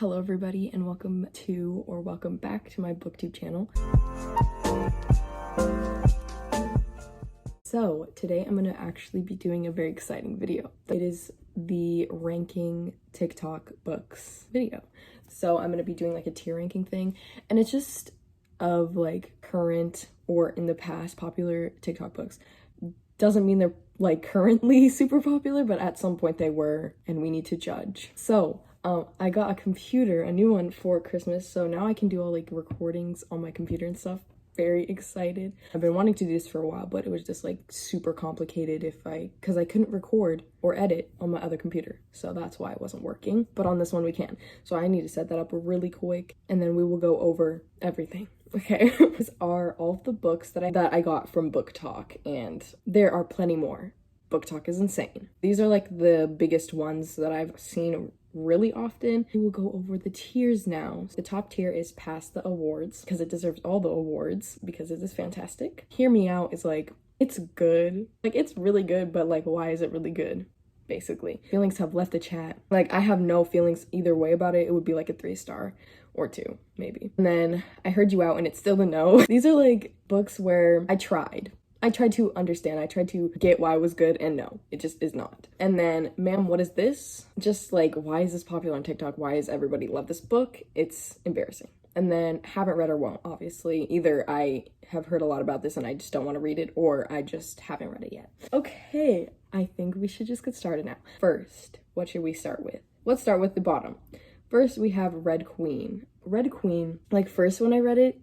Hello everybody and welcome back to my booktube channel. So today I'm going to actually be doing a very exciting video. It is the ranking TikTok books video. So I'm going to be doing like a tier ranking thing, and it's just of like current or in the past popular TikTok books. Doesn't mean they're like currently super popular, but at some point they were, and we need to judge. So I got a computer, a new one for Christmas, so now I can do all like recordings on my computer and stuff. Very excited. I've been wanting to do this for a while, but it was just like super complicated because I couldn't record or edit on my other computer, so that's why it wasn't working. But on this one we can, so I need to set that up really quick, and then we will go over everything. Okay. These are all of the books that I got from Book Talk, and there are plenty more. Book Talk is insane. These are like the biggest ones that I've seen really often. We will go over the tiers now. The top tier is past the awards, because it deserves all the awards because it is fantastic. Hear Me Out is like, it's good. Like, it's really good, but like, why is it really good? Basically. Feelings Have Left the Chat. Like, I have no feelings either way about it. It would be like a 3-star or 2, maybe. And then I Heard You Out and It's Still a No. These are like books where I tried to understand, I tried to get why it was good, and no, it just is not. And then, Ma'am, What Is This? Just like, why is this popular on TikTok? Why does everybody love this book? It's embarrassing. And then Haven't Read or Won't, obviously. Either I have heard a lot about this and I just don't want to read it, or I just haven't read it yet. Okay, I think we should just get started now. First, what should we start with? Let's start with the bottom. First, we have Red Queen. Red Queen, like, first when I read it,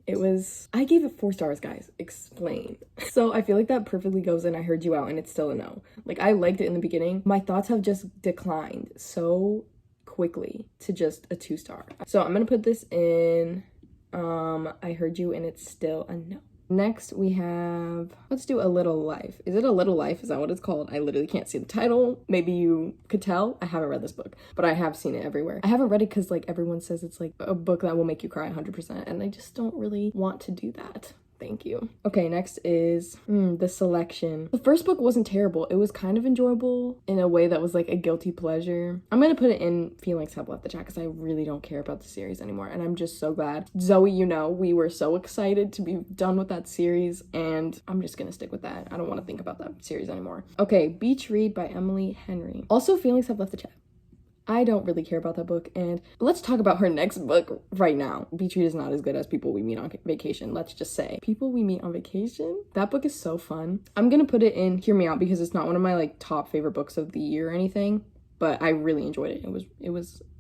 I gave it 4 stars, guys. Explain. So I feel like that perfectly goes in I Heard You Out and It's Still a No. Like, I liked it in the beginning. My thoughts have just declined so quickly to just a 2-star. So I'm gonna put this in I Heard You and It's Still a No. Next, we have, let's do A Little Life. Is it A Little Life? Is that what it's called? I literally can't see the title. Maybe you could tell. I haven't read this book, but I have seen it everywhere. I haven't read it because like everyone says it's like a book that will make you cry 100%, and I just don't really want to do that. Thank you. Okay, next is The Selection. The first book wasn't terrible. It was kind of enjoyable in a way that was like a guilty pleasure. I'm gonna put it in Feelings Have Left the Chat because I really don't care about the series anymore, and I'm just so glad. Zoe, you know, we were so excited to be done with that series, and I'm just gonna stick with that. I don't want to think about that series anymore. Okay, Beach Read by Emily Henry. Also, Feelings Have Left the Chat. I don't really care about that book, and let's talk about her next book right now. Beach Read is not as good as People We Meet on Vacation, let's just say. People We Meet on Vacation? That book is so fun. I'm gonna put it in Hear Me Out because it's not one of my like top favorite books of the year or anything, but I really enjoyed it.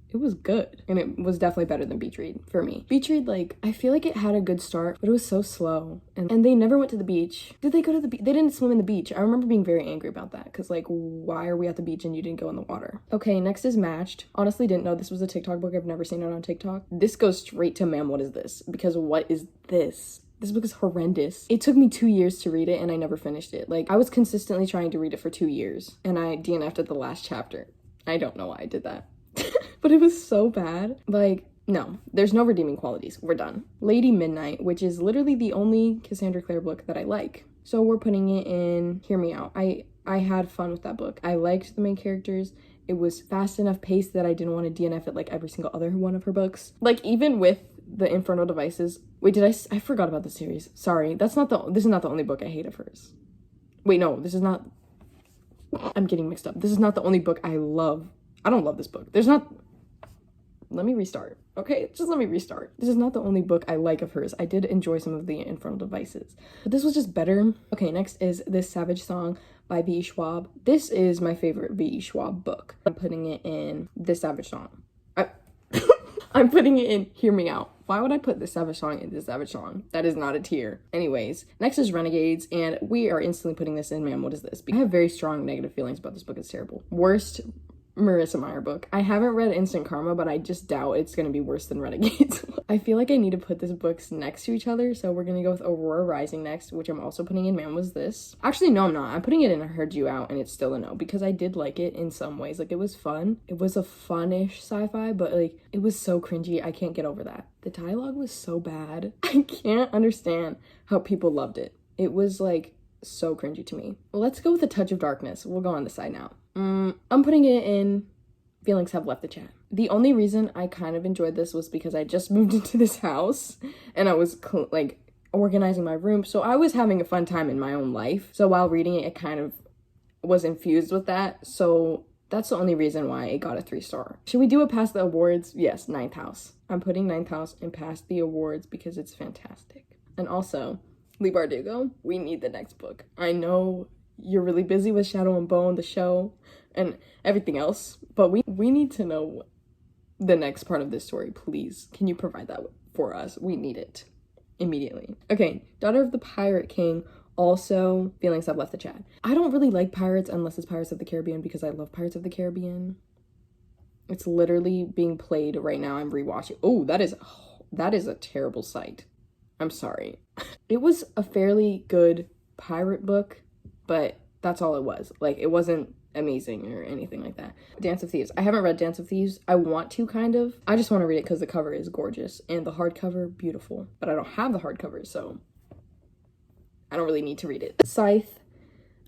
It was good, and it was definitely better than Beach Read for me. Beach Read, like, I feel like it had a good start, but it was so slow, and they never went to the beach. Did they go to the beach? They didn't swim in the beach. I remember being very angry about that, because like, why are we at the beach and you didn't go in the water? Okay, next is Matched. Honestly, didn't know this was a TikTok book. I've never seen it on TikTok. This goes straight to Ma'am, What Is This? Because what is this? This book is horrendous. It took me 2 years to read it, and I never finished it. Like, I was consistently trying to read it for 2 years, and I DNF'd at the last chapter. I don't know why I did that. But it was so bad. Like, no, there's no redeeming qualities. We're done. Lady Midnight, which is literally the only Cassandra Clare book that I like. So we're putting it in Hear Me Out. I had fun with that book. I liked the main characters. It was fast enough paced that I didn't want to DNF it like every single other one of her books. Like, even with the Infernal Devices. Wait, I forgot about the series. Sorry, this is not the only book I hate of hers. Wait, no, this is not. I'm getting mixed up. This is not the only book I love. I don't love this book. Let me restart. Okay, just let me restart. This is not the only book I like of hers. I did enjoy some of the Infernal Devices, but this was just better. Okay, next is This Savage Song by B.E. Schwab. This is my favorite B.E. Schwab book. I'm putting it in This Savage Song. I'm putting it in Hear Me Out. Why would I put This Savage Song in This Savage Song? That is not a tier. Anyways, next is Renegades, and we are instantly putting this in Ma'am, What Is This? I have very strong negative feelings about this book. It's terrible. Worst Marissa Meyer book. I haven't read Instant Karma, but I just doubt it's gonna be worse than Renegades. I feel like I need to put these books next to each other, so we're gonna go with Aurora Rising next, which I'm also putting in Ma'am, Was This? Actually, no, I'm not. I'm putting it in I Heard You Out and It's Still a No, because I did like it in some ways. Like, it was fun. It was a fun-ish sci-fi, but like, it was so cringy. I can't get over that. The dialogue was so bad. I can't understand how people loved it. It was like so cringy to me. Well, let's go with A Touch of Darkness. We'll go on this side now. I'm putting it in Feelings Have Left the Chat. The only reason I kind of enjoyed this was because I just moved into this house and I was like organizing my room. So I was having a fun time in my own life. So while reading it, it kind of was infused with that. So that's the only reason why it got a 3-star. Should we do it past the awards? Yes, Ninth House. I'm putting Ninth House in past the awards because it's fantastic. And also, Lee Bardugo, we need the next book. I know you're really busy with Shadow and Bone, the show, and everything else, but we need to know the next part of this story, please. Can you provide that for us? We need it immediately. Okay, Daughter of the Pirate King. Also, Feelings Have Left the Chat. I don't really like pirates unless it's Pirates of the Caribbean because I love Pirates of the Caribbean. It's literally being played right now. I'm rewatching. Oh, that is a terrible sight. I'm sorry. It was a fairly good pirate book, but that's all it was. Like, it wasn't amazing or anything like that. Dance of Thieves. I haven't read Dance of Thieves. I want to, kind of. I just want to read it because the cover is gorgeous and the hardcover, beautiful. But I don't have the hardcover, so I don't really need to read it. Scythe.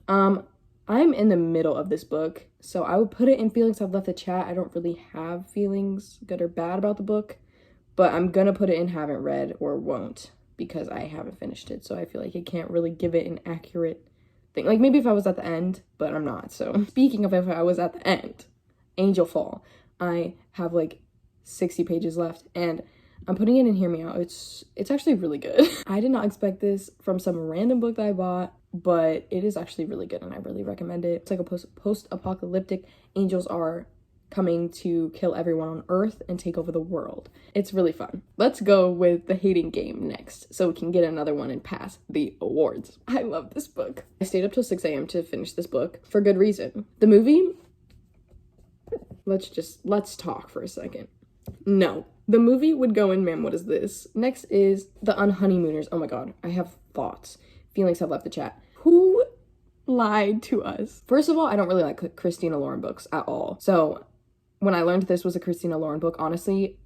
I'm in the middle of this book, so I would put it in Feelings Have Left the Chat. I don't really have feelings, good or bad, about the book, but I'm gonna put it in haven't read or won't because I haven't finished it, so I feel like I can't really give it an accurate thing. Like, maybe if I was at the end, but I'm not. So speaking of if I was at the end, Angel Fall. I have like 60 pages left, and I'm putting it in Hear Me Out. It's actually really good. I did not expect this from some random book that I bought, but it is actually really good and I really recommend it. It's like a post-apocalyptic. Angels are coming to kill everyone on Earth and take over the world. It's really fun. Let's go with The Hating Game next so we can get another one and pass the awards. I love this book. I stayed up till 6 a.m. to finish this book for good reason. The movie, let's talk for a second. No. The movie would go in, man, what is this? Next is The Unhoneymooners. Oh my god, I have thoughts. Feelings Have Left the Chat. Who lied to us? First of all, I don't really like Christina Lauren books at all. So when I learned this was a Christina Lauren book, honestly,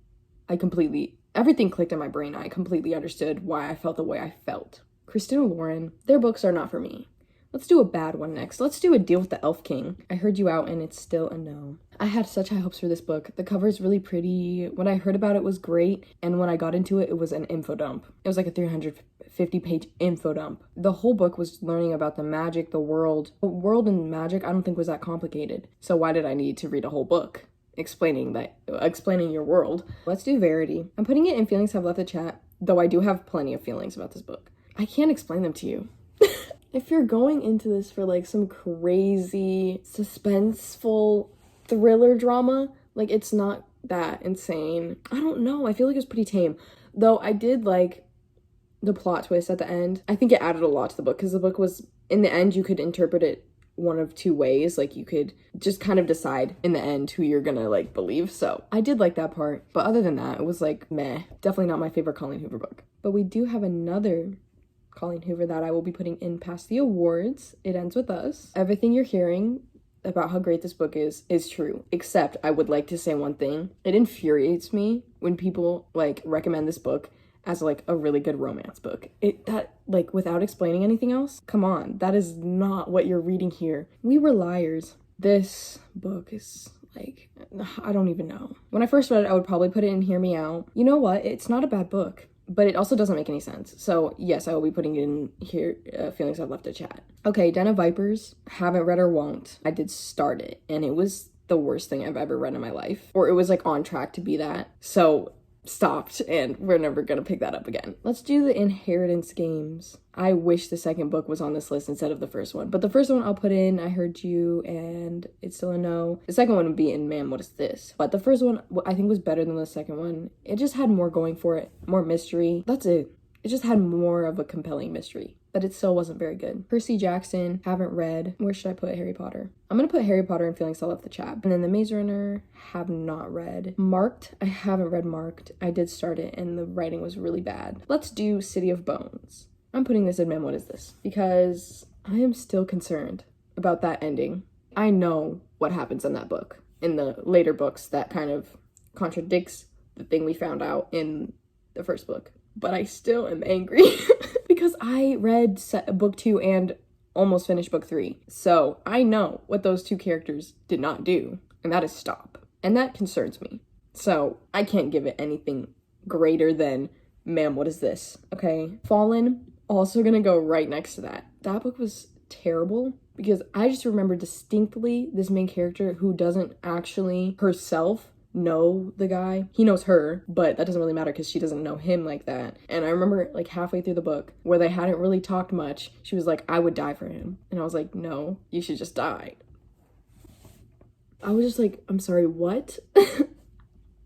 everything clicked in my brain. I completely understood why I felt the way I felt. Christina Lauren, their books are not for me. Let's do a bad one next. Let's do A Deal with the Elf King. I heard you out and it's still a no. I had such high hopes for this book. The cover is really pretty. When I heard about it, it was great. And when I got into it, it was an info dump. It was like a 350-page info dump. The whole book was learning about the magic, the world. The world and magic, I don't think was that complicated. So why did I need to read a whole book explaining your world? Let's do Verity. I'm putting it in Feelings Have Left the Chat, though I do have plenty of feelings about this book. I can't explain them to you. If you're going into this for like some crazy, suspenseful thriller drama, like, it's not that insane. I don't know. I feel like it's pretty tame. Though I did like the plot twist at the end. I think it added a lot to the book because the book was, in the end, you could interpret it one of two ways. Like, you could just kind of decide in the end who you're gonna like believe. So I did like that part. But other than that, it was like meh. Definitely not my favorite Colleen Hoover book. But we do have another Colleen Hoover that I will be putting in past the awards. It Ends With Us. Everything you're hearing about how great this book is true, except I would like to say one thing. It infuriates me when people like recommend this book as like a really good romance book. Without explaining anything else. Come on, that is not what you're reading here. We were liars. This book is like, I don't even know. When I first read it, I would probably put it in Hear Me Out. You know what? It's not a bad book, but it also doesn't make any sense. So yes, I will be putting it in here, Feelings I've Left to Chat. Okay, Den of Vipers, haven't read or won't. I did start it, and it was the worst thing I've ever read in my life. Or it was like on track to be that. So stopped, and we're never gonna pick that up again. Let's do The Inheritance Games. I wish the second book was on this list instead of the first one. But the first one I'll put in I Heard You, and it's still a no. The second one would be in Man, What Is This? But the first one I think was better than the second one. It just had more going for it, more mystery. That's it. It just had more of a compelling mystery, but it still wasn't very good. Percy Jackson, haven't read. Where should I put Harry Potter? I'm gonna put Harry Potter in Feelings I Left the Chat. And then The Maze Runner, have not read. Marked, I haven't read Marked. I did start it and the writing was really bad. Let's do City of Bones. I'm putting this in Man, What Is This? Because I am still concerned about that ending. I know what happens in that book. In the later books, that kind of contradicts the thing we found out in the first book. But I still am angry because I read book 2 and almost finished book 3. So I know what those two characters did not do, and that is stop. And that concerns me. So I can't give it anything greater than, ma'am, what is this? Okay. Fallen, also gonna go right next to that. That book was terrible because I just remember distinctly this main character who doesn't actually herself know the guy. He knows her, but that doesn't really matter because she doesn't know him like that. And I remember like halfway through the book where they hadn't really talked much, she was like, I would die for him. And I was like, no, you should just die. I was just like, I'm sorry, what?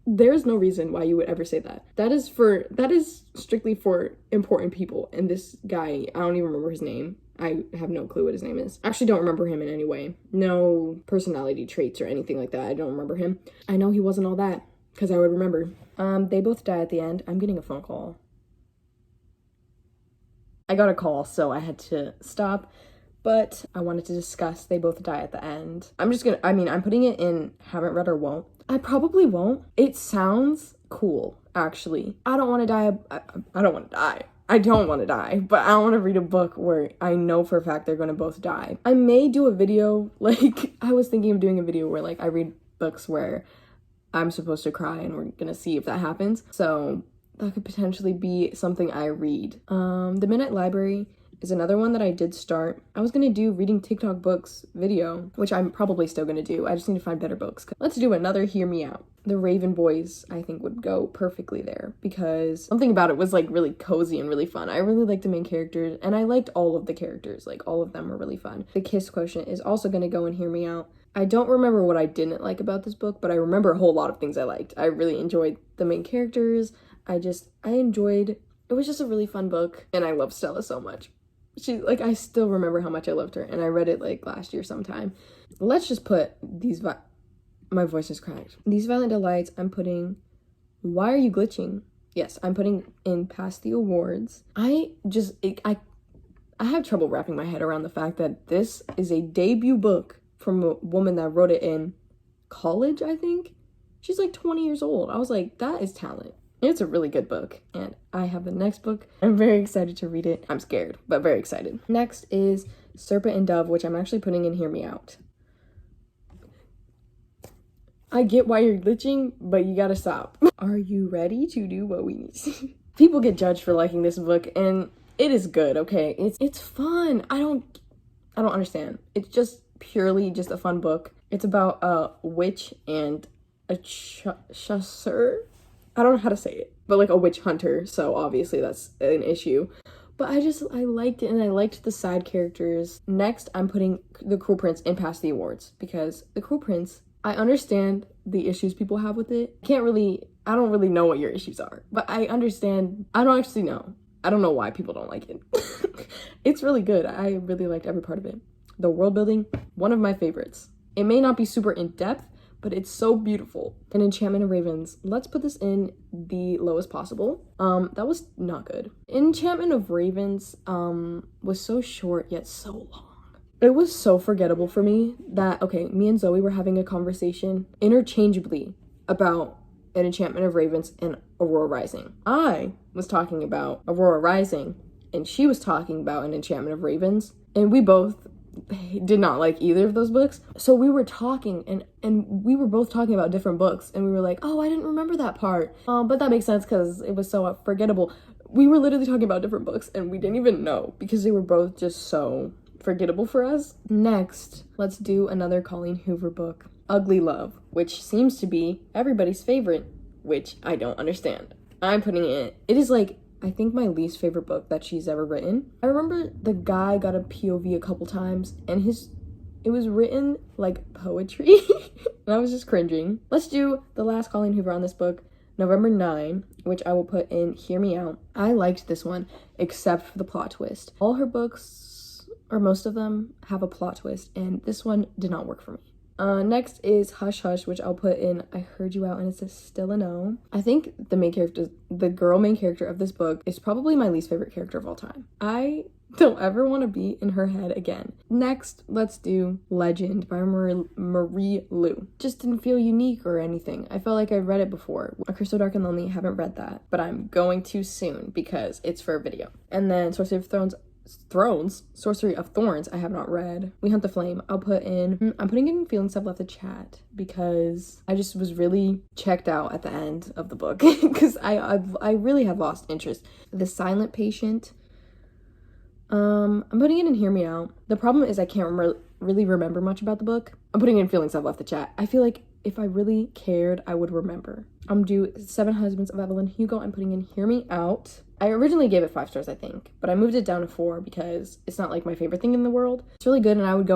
There's no reason why you would ever say that. That is strictly for important people. And this guy, I don't even remember his name. I have no clue what his name is. I actually don't remember him in any way. No personality traits or anything like that. I don't remember him. I know he wasn't all that because I would remember. They both die at the end. I'm getting a phone call. I got a call, so I had to stop. But I wanted to discuss they both die at the end. I'm putting it in haven't read or won't. I probably won't. It sounds cool, actually. I don't want to die. I don't want to die. I don't want to die, but I want to read a book where I know for a fact they're going to both die. I may do a video, like, I was thinking of doing a video where, like, I read books where I'm supposed to cry and we're going to see if that happens. So that could potentially be something I read. The Midnight Library is another one that I did start. I was gonna do reading TikTok books video, which I'm probably still gonna do. I just need to find better books. Let's do another Hear Me Out. The Raven Boys, I think, would go perfectly there because something about it was like really cozy and really fun. I really liked the main characters and I liked all of the characters. Like all of them were really fun. The Kiss Quotient is also gonna go and Hear Me Out. I don't remember what I didn't like about this book, but I remember a whole lot of things I liked. I really enjoyed the main characters. I enjoyed, it was just a really fun book and I love Stella so much. I still remember how much I loved her, and I read it, like, last year sometime. Let's just put my voice is cracked. These Violent Delights, I'm putting, why are you glitching? Yes, I'm putting in past the awards. I have trouble wrapping my head around the fact that this is a debut book from a woman that wrote it in college, I think. She's, like, 20 years old. I was like, that is talent. It's a really good book, and I have the next book. I'm very excited to read it. I'm scared, but very excited. Next is Serpent and Dove, which I'm actually putting in Hear Me Out. I get why you're glitching, but you gotta stop. Are you ready to do what we need to see? People get judged for liking this book, and it is good, okay? It's fun. I don't understand. It's just purely just a fun book. It's about a witch and a chasseur. I don't know how to say it, but like a witch hunter, so obviously that's an issue. But I liked it, and I liked the side characters. Next, I'm putting The Cruel Prince in past the awards, because The Cruel Prince, I understand the issues people have with it. I don't really know what your issues are, but I understand. I don't actually know. I don't know why people don't like it. It's really good. I really liked every part of it. The world building, one of my favorites. It may not be super in-depth, but it's so beautiful. And Enchantment of Ravens, let's put this in the lowest possible. That was not good. Enchantment of Ravens was so short yet so long. It was so forgettable for me that, okay, me and Zoe were having a conversation interchangeably about An Enchantment of Ravens and Aurora Rising. I was talking about Aurora Rising and she was talking about An Enchantment of Ravens, and we both did not like either of those books. So we were talking and we were both talking about different books, and we were like, oh, I didn't remember that part, but that makes sense because it was so forgettable. We were literally talking about different books and we didn't even know because they were both just so forgettable for us. Next, let's do another Colleen Hoover book, Ugly Love, which seems to be everybody's favorite, which I don't understand. I'm putting it is like, I think my least favorite book that she's ever written. I remember the guy got a POV a couple times and it was written like poetry and I was just cringing. Let's do the last Colleen Hoover on this book, November 9, which I will put in Hear Me Out. I liked this one except for the plot twist. All her books, or most of them, have a plot twist, and this one did not work for me. Next is Hush Hush, which I'll put in I Heard You Out, and it's a still a no. I think the girl main character of this book is probably my least favorite character of all time. I don't ever want to be in her head again. Next, let's do Legend by Marie Lu. Just didn't feel unique or anything. I felt like I read it before. A Curse So Dark and Lonely, haven't read that, but I'm going to soon because it's for a video. And then Sorcery of Thrones, Thrones, Sorcery of Thorns, I have not read. We Hunt the Flame, I'm putting in Feelings Have Left the Chat because I just was really checked out at the end of the book because I really had lost interest. The Silent Patient, I'm putting it in Hear Me Out. The problem is I can't really remember much about the book. I'm putting in Feelings Have Left the Chat. I feel like if I really cared, I would remember. I'm due 7 Husbands of Evelyn Hugo. I'm putting in Hear Me Out. I originally gave it 5 stars, I think, but I moved it down to 4 because it's not like my favorite thing in the world. It's really good, and I would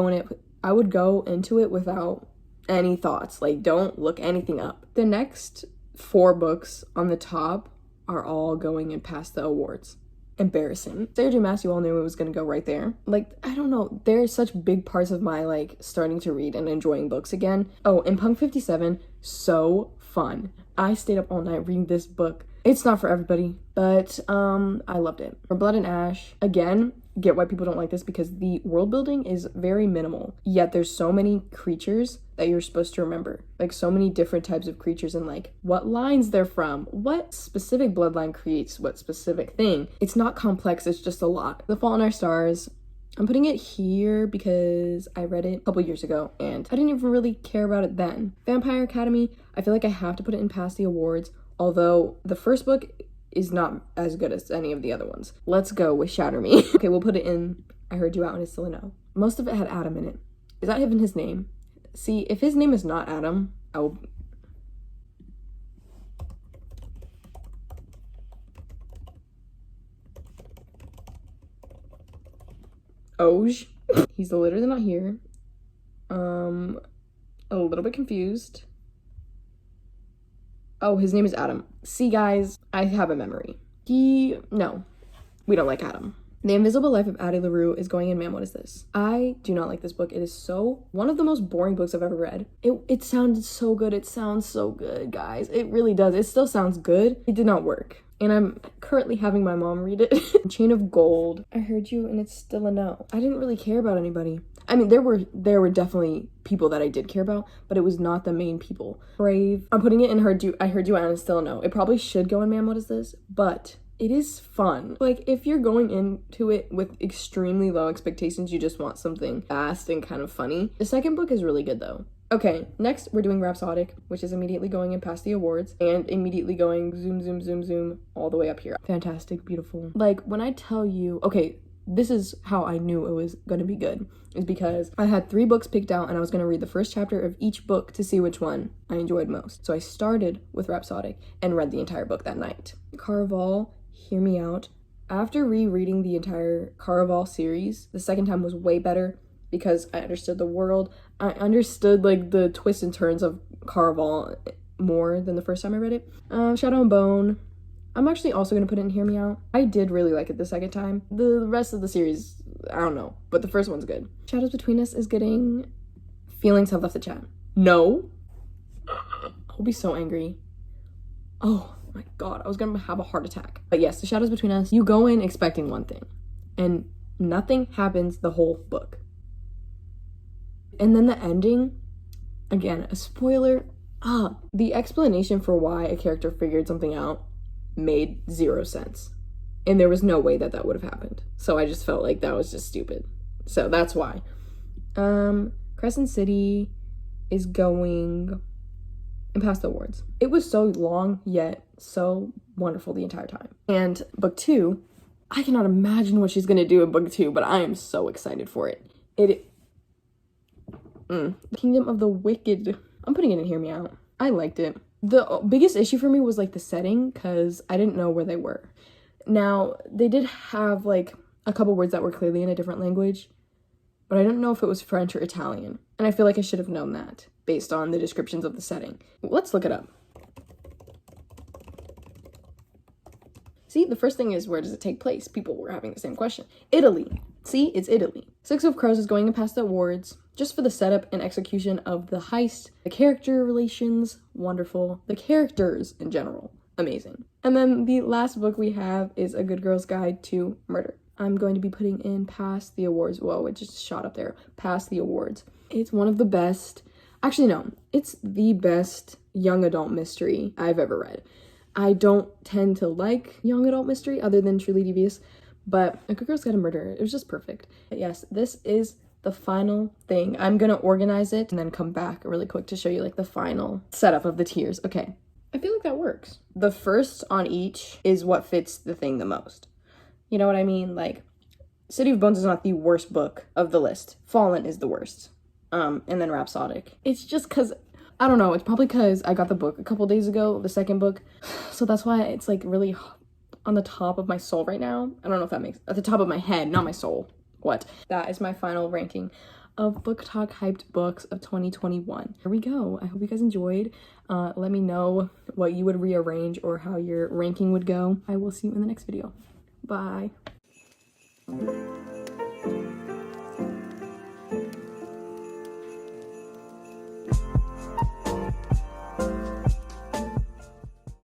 go into it without any thoughts. Like, don't look anything up. The next 4 books on the top are all going and past the awards. Embarrassing. Sarah J. Maas, you all knew it was gonna go right there. Like, I don't know, there's such big parts of my like starting to read and enjoying books again. Oh, and Punk 57, so fun. I stayed up all night reading this book. It's not for everybody, but I loved it. For Blood and Ash, again, get why people don't like this because the world building is very minimal, yet there's so many creatures that you're supposed to remember, like so many different types of creatures and like what lines they're from, what specific bloodline creates what specific thing. It's not complex, it's just a lot. The Fault in Our Stars, I'm putting it here because I read it a couple years ago and I didn't even really care about it then. Vampire Academy, I feel like I have to put it in past the awards, although the first book is not as good as any of the other ones. Let's go with Shatter Me. Okay, we'll put it in I Heard You Out and It's Still a No. Most of it had Adam in it. Is that even his name? See, if his name is not Adam, I will... Oj. He's literally not here. A little bit confused. Oh, his name is Adam. See, guys, I have a memory. No, we don't like Adam. The Invisible Life of Addie LaRue is going in. Man, what is this? I do not like this book. It is one of the most boring books I've ever read. It sounded so good. It sounds so good, guys. It really does. It still sounds good. It did not work. And I'm currently having my mom read it. Chain of Gold. I Heard You and It's Still a No. I didn't really care about anybody. I mean, there were definitely people that I did care about, but it was not the main people. Brave. I'm putting it in I Heard You and It's Still a No. It probably should go in Man, What Is This? But it is fun. Like, if you're going into it with extremely low expectations, you just want something fast and kind of funny. The second book is really good, though. Okay, next we're doing Rhapsodic, which is immediately going in past the awards, and immediately going zoom, zoom, zoom, zoom, all the way up here. Fantastic, beautiful. Like, when I tell you, okay, this is how I knew it was gonna be good, is because I had 3 books picked out and I was gonna read the first chapter of each book to see which one I enjoyed most. So I started with Rhapsodic and read the entire book that night. Caraval, Hear Me Out. After rereading the entire Caraval series, the second time was way better because I understood the world. I understood like the twists and turns of Caraval more than the first time I read it. Shadow and Bone. I'm actually also going to put it in Hear Me Out. I did really like it the second time. The rest of the series, I don't know, but the first one's good. Shadows Between Us is getting Feelings Have Left the Chat. No. I'll be so angry. Oh my god, I was gonna have a heart attack. But yes, The Shadows Between Us, you go in expecting one thing and nothing happens the whole book. And then the ending, again, a spoiler, the explanation for why a character figured something out made 0 sense. And there was no way that would have happened. So I just felt like that was just stupid. So that's why. Crescent City is going and past the awards. It was so long, yet so wonderful the entire time. And book 2, I cannot imagine what she's gonna do in book 2, but I am so excited for it. Kingdom of the Wicked. I'm putting it in Hear Me Out. I liked it. The biggest issue for me was like the setting, because I didn't know where they were. Now, they did have like a couple words that were clearly in a different language, but I didn't know if it was French or Italian. And I feel like I should have known that based on the descriptions of the setting. Let's look it up. See, the first thing is, where does it take place? People were having the same question. Italy. See, it's Italy. Six of Crows is going to pass the awards just for the setup and execution of the heist. The character relations, wonderful. The characters in general, amazing. And then the last book we have is A Good Girl's Guide to Murder. I'm going to be putting in past the awards. Whoa, it just shot up there. Past the awards. It's one of the best, actually no, it's the best young adult mystery I've ever read. I don't tend to like young adult mystery other than Truly Devious, But A Good Girl's Guide to Murder, it was just perfect. But yes, this is the final thing. I'm gonna organize it and then come back really quick to show you like the final setup of the tiers. Okay, I feel like that works. The first on each is what fits the thing the most. You know what I mean? Like, City of Bones is not the worst book of the list. Fallen is the worst. And then Rhapsodic. It's just because, I don't know, it's probably because I got the book a couple days ago, the second book. So that's why it's like really on the top of my soul right now. I don't know if that makes, at the top of my head, not my soul. What? That is my final ranking of Book Talk Hyped Books of 2021. Here we go. I hope you guys enjoyed. Let me know what you would rearrange or how your ranking would go. I will see you in the next video. Bye.